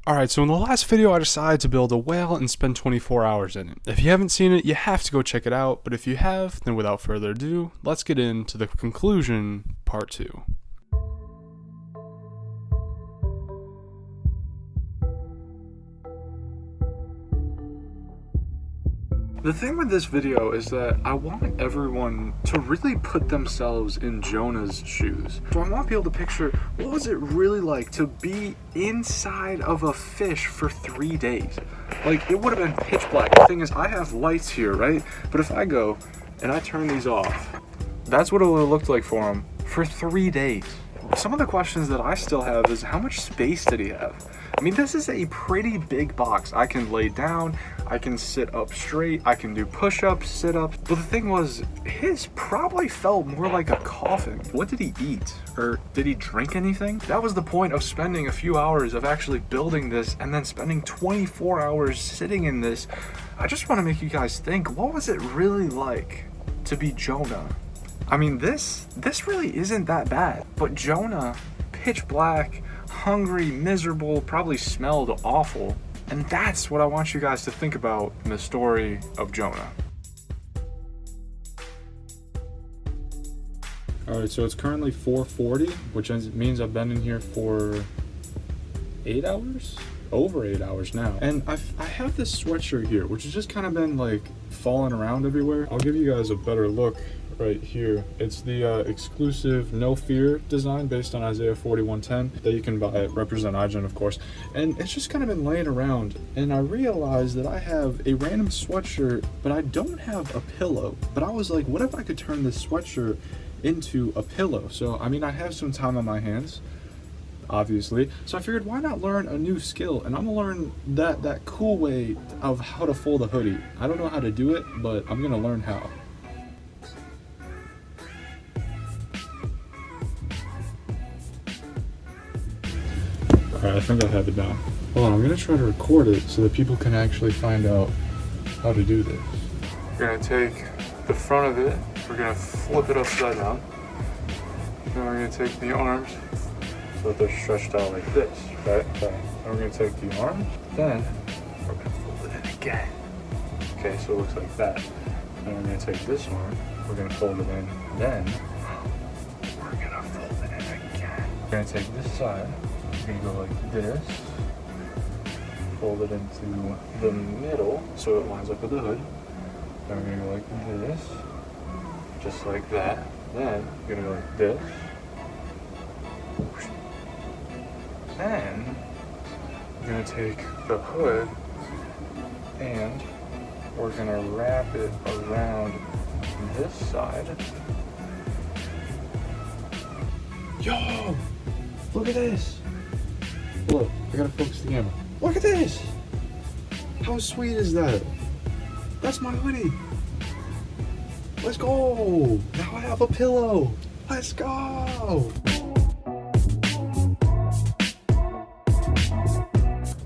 Alright, so in the last video I decided to build a whale and spend 24 hours in it. If you haven't seen it, you have to go check it out, but if you have, then without further ado, let's get into the conclusion, part 2. The thing with this video is that I want everyone to really put themselves in Jonah's shoes. So I want people to picture, what was it really like to be inside of a fish for 3 days? Like, it would have been pitch black. The thing is, I have lights here, right? But if I go and I turn these off, that's what it would have looked like for him for 3 days. Some of the questions that I still have is, how much space did he have? I mean, this is a pretty big box. I can lay down, I can sit up straight, I can do push-ups, sit-ups. But the thing was, his probably felt more like a coffin. What did he eat? Or did he drink anything? That was the point of spending a few hours of actually building this and then spending 24 hours sitting in this. I just want to make you guys think, what was it really like to be Jonah? I mean, this really isn't that bad. But Jonah, pitch black, hungry, miserable, probably smelled awful. And that's what I want you guys to think about in the story of Jonah. Alright, so it's currently 4:40, which means I've been in here for 8 hours? Over 8 hours now. And I have this sweatshirt here, which has just kind of been like falling around everywhere. I'll give you guys a better look right here. It's the exclusive No Fear design based on Isaiah 41:10 that you can buy at Represent iGen, of course. And it's just kind of been laying around, and I realized that I have a random sweatshirt, but I don't have a pillow. But I was like, what if I could turn this sweatshirt into a pillow? So I mean, I have some time on my hands, obviously, so I figured, why not learn a new skill? And I'm gonna learn that cool way of how to fold a hoodie. I don't know how to do it, but I'm gonna learn how. Alright, I think I have it down. Hold on, I'm gonna try to record it so that people can actually find out how to do this. We're gonna take the front of it, we're gonna flip it upside down. Then we're gonna take the arms so that they're stretched out like this, right? Okay. Then we're gonna take the arms, then we're gonna fold it in again. Okay, so it looks like that. Then we're gonna take this arm, we're gonna fold it in, then we're gonna fold it in again. We're gonna take this side, we're gonna go like this, fold it into the middle so it lines up with the hood. Then we're gonna go like this, just like that. Then we're gonna go like this. Then we're gonna take the hood and we're gonna wrap it around this side. Yo! Look at this! Look, I gotta focus the camera. Look at this! How sweet is that? That's my hoodie! Let's go! Now I have a pillow! Let's go!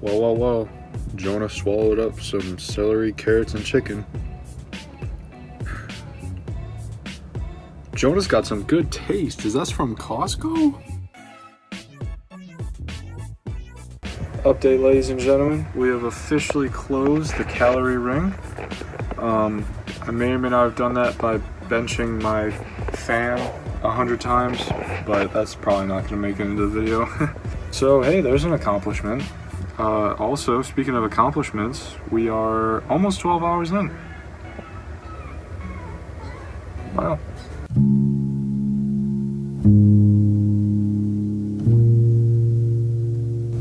Well. Jonah swallowed up some celery, carrots, and chicken. Jonah's got some good taste. Is that from Costco? Update, ladies and gentlemen. We have officially closed the calorie ring. I may or may not have done that by benching my fan 100 times, but that's probably not going to make it into the video. So, hey, there's an accomplishment. Also, speaking of accomplishments, we are almost 12 hours in. Wow.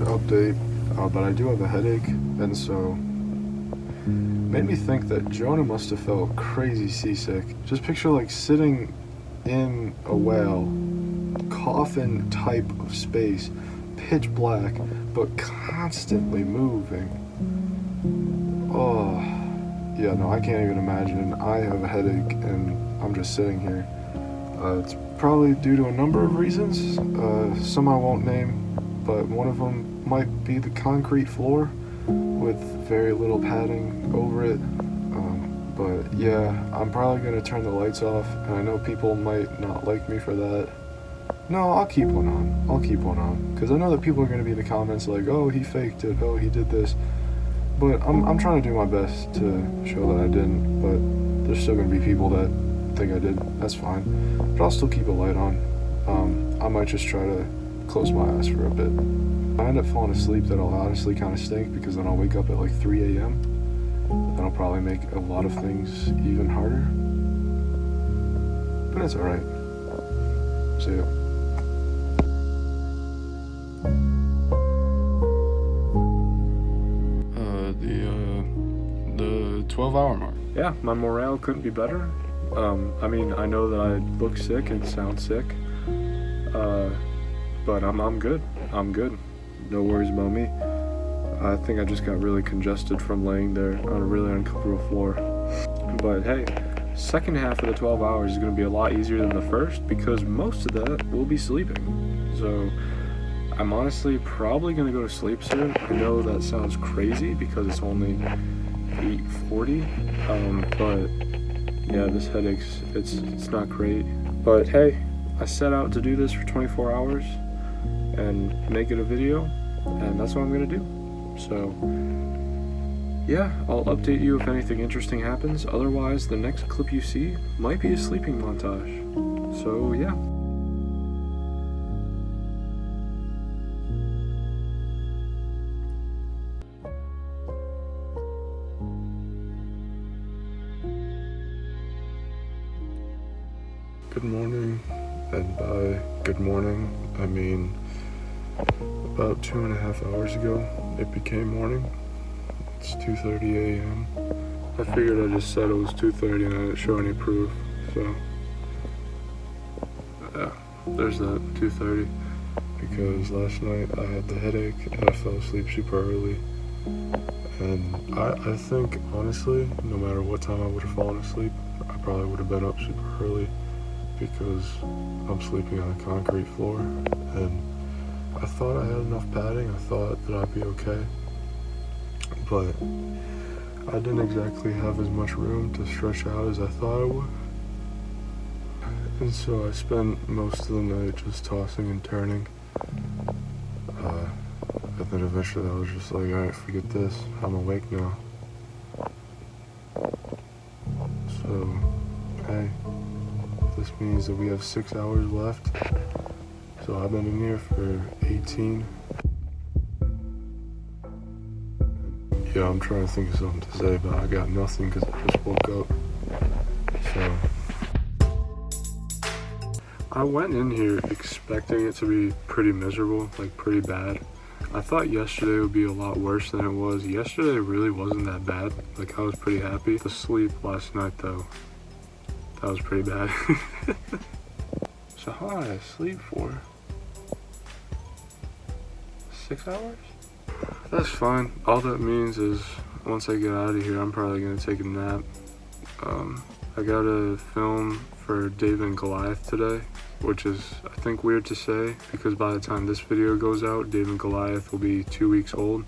Update, but I do have a headache, and so made me think that Jonah must have felt crazy seasick. Just picture like sitting in a whale, coffin type of space, pitch black, but constantly moving. Oh, yeah, no, I can't even imagine. I have a headache and I'm just sitting here. It's probably due to a number of reasons, some I won't name, but one of them might be the concrete floor with very little padding over it. But yeah, I'm probably gonna turn the lights off, and I know people might not like me for that, No, I'll keep one on. I'll keep one on. Because I know that people are going to be in the comments like, oh, he faked it. Oh, he did this. But I'm trying to do my best to show that I didn't. But there's still going to be people that think I did. That's fine. But I'll still keep a light on. I might just try to close my eyes for a bit. If I end up falling asleep, that'll honestly kind of stink because then I'll wake up at like 3 a.m. That'll probably make a lot of things even harder. But it's alright. See ya. The 12-hour mark. Yeah, my morale couldn't be better. I mean, I know that I look sick and sound sick. But I'm good. I'm good. No worries about me. I think I just got really congested from laying there on a really uncomfortable floor. But hey, second half of the 12 hours is going to be a lot easier than the first because most of that will be sleeping. So I'm honestly probably going to go to sleep soon. I know that sounds crazy because it's only 8:40. But yeah, this headache's it's not great. But hey, I set out to do this for 24 hours and make it a video, and that's what I'm gonna do. So yeah, I'll update you if anything interesting happens. Otherwise, the next clip you see might be a sleeping montage. So yeah. Good morning, and by good morning, I mean about 2.5 hours ago, it became morning. It's 2:30 a.m. I figured I just said it was 2:30 and I didn't show any proof, so yeah, there's that, 2:30. Because last night I had the headache and I fell asleep super early. And I think, honestly, no matter what time I would have fallen asleep, I probably would have been up super early because I'm sleeping on a concrete floor. And I thought I had enough padding, I thought that I'd be okay. But I didn't exactly have as much room to stretch out as I thought I would. And so I spent most of the night just tossing and turning. And then eventually I was just like, alright, forget this, I'm awake now. So, hey, this means that we have 6 hours left. So I've been in here for 18. Yeah, I'm trying to think of something to say, but I got nothing because I just woke up. So I went in here expecting it to be pretty miserable, like pretty bad. I thought yesterday would be a lot worse than it was. Yesterday really wasn't that bad. Like, I was pretty happy. The sleep last night, though, that was pretty bad. So how long did I sleep for? 6 hours? That's fine. All that means is once I get out of here, I'm probably gonna take a nap. I got a film for David and Goliath today, which is, I think, weird to say because by the time this video goes out, David and Goliath will be 2 weeks old.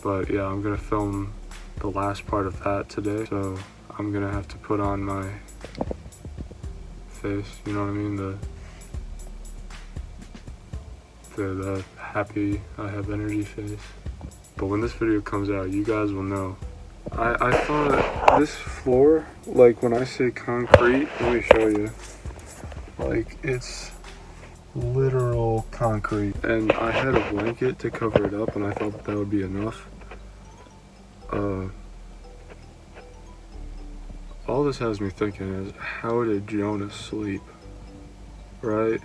But yeah, I'm gonna film the last part of that today, so I'm gonna have to put on my face, you know what I mean? The happy I have energy face. But when this video comes out, you guys will know. I thought this floor, like when I say concrete, let me show you. Like, it's literal concrete. And I had a blanket to cover it up and I thought that would be enough. All this has me thinking is, how did Jonah sleep? Right?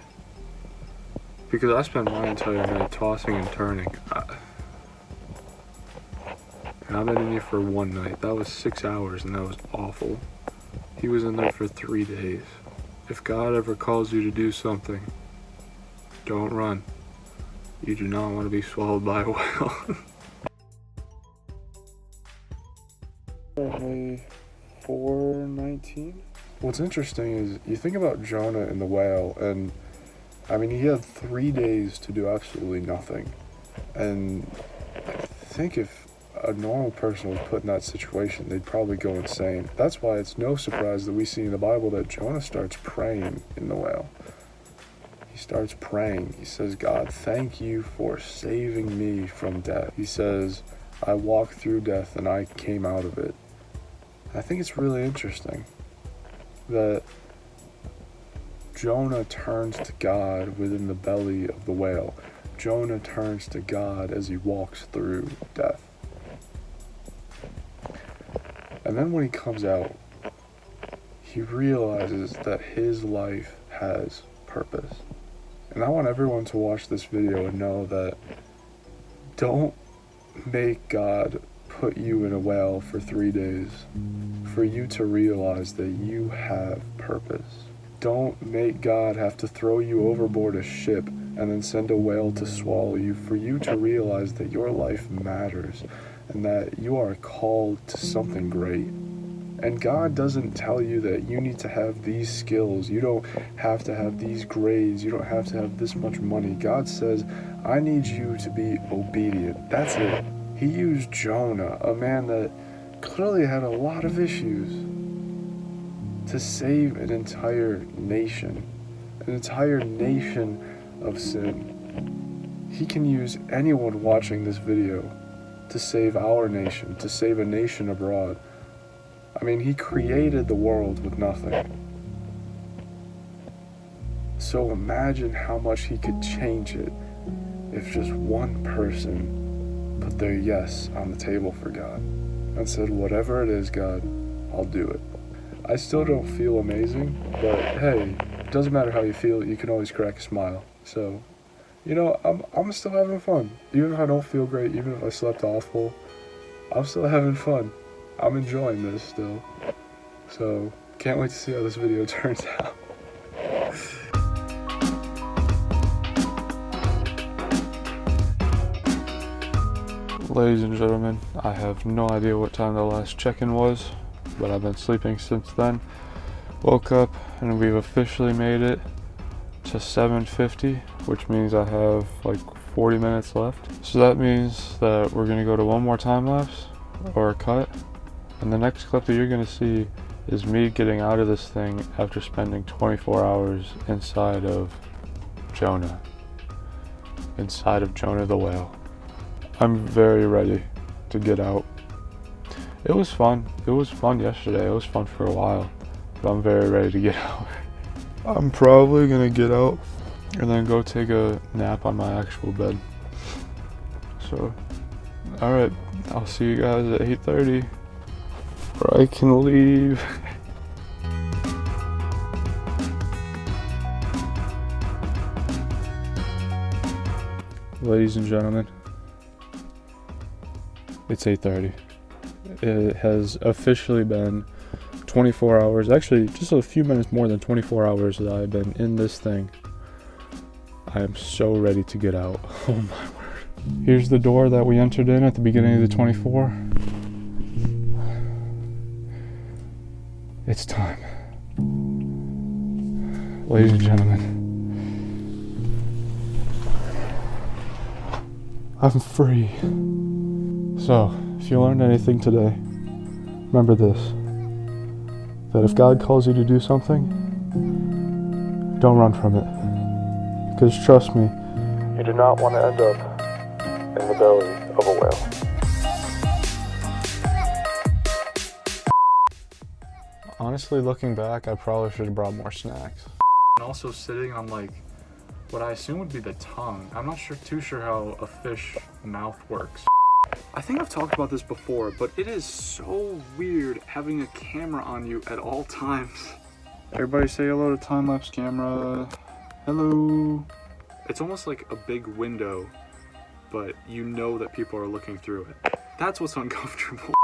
Because I spent my entire night tossing and turning. And I've been in here for one night. That was 6 hours and that was awful. He was in there for 3 days. If God ever calls you to do something, don't run. You do not want to be swallowed by a whale. Currently 4:19. What's interesting is you think about Jonah and the whale, and I mean, he had 3 days to do absolutely nothing. And I think if a normal person was put in that situation, they'd probably go insane. That's why it's no surprise that we see in the Bible that Jonah starts praying in the whale. He starts praying. He says, God, thank you for saving me from death. He says, I walked through death and I came out of it. I think it's really interesting that Jonah turns to God within the belly of the whale. Jonah turns to God as he walks through death. And then when he comes out, he realizes that his life has purpose. And I want everyone to watch this video and know that don't make God put you in a well for 3 days for you to realize that you have purpose. Don't make God have to throw you overboard a ship and then send a whale to swallow you for you to realize that your life matters and that you are called to something great. And God doesn't tell you that you need to have these skills. You don't have to have these grades. You don't have to have this much money. God says, I need you to be obedient. That's it. He used Jonah, a man that clearly had a lot of issues, to save an entire nation of sin. He can use anyone watching this video to save our nation, to save a nation abroad. I mean, he created the world with nothing. So imagine how much he could change it if just one person put their yes on the table for God and said, whatever it is, God, I'll do it. I still don't feel amazing, but hey, it doesn't matter how you feel, you can always crack a smile. So, you know, I'm still having fun. Even if I don't feel great, even if I slept awful, I'm still having fun. I'm enjoying this still. So, can't wait to see how this video turns out. Ladies and gentlemen, I have no idea what time the last check-in was, but I've been sleeping since then. Woke up and we've officially made it to 7:50, which means I have like 40 minutes left. So that means that we're gonna go to one more time lapse or a cut. And the next clip that you're gonna see is me getting out of this thing after spending 24 hours inside of Jonah. Inside of Jonah the whale. I'm very ready to get out. It was fun. It was fun yesterday. It was fun for a while. But I'm very ready to get out. I'm probably gonna get out and then go take a nap on my actual bed. So, alright. I'll see you guys at 8:30. Or I can leave. Ladies and gentlemen, it's 8:30. It has officially been 24 hours, actually just a few minutes more than 24 hours that I've been in this thing. I am so ready to get out. Oh my word. Here's the door that we entered in at the beginning of the 24. It's time. Ladies and gentlemen, I'm free. So, if you learned anything today, remember this, that if God calls you to do something, don't run from it. Because trust me, you do not want to end up in the belly of a whale. Honestly, looking back, I probably should have brought more snacks. And also sitting on like what I assume would be the tongue. I'm not too sure how a fish mouth works. I think I've talked about this before, but it is so weird having a camera on you at all times. Everybody say hello to time-lapse camera. Hello. It's almost like a big window, but you know that people are looking through it. That's what's uncomfortable.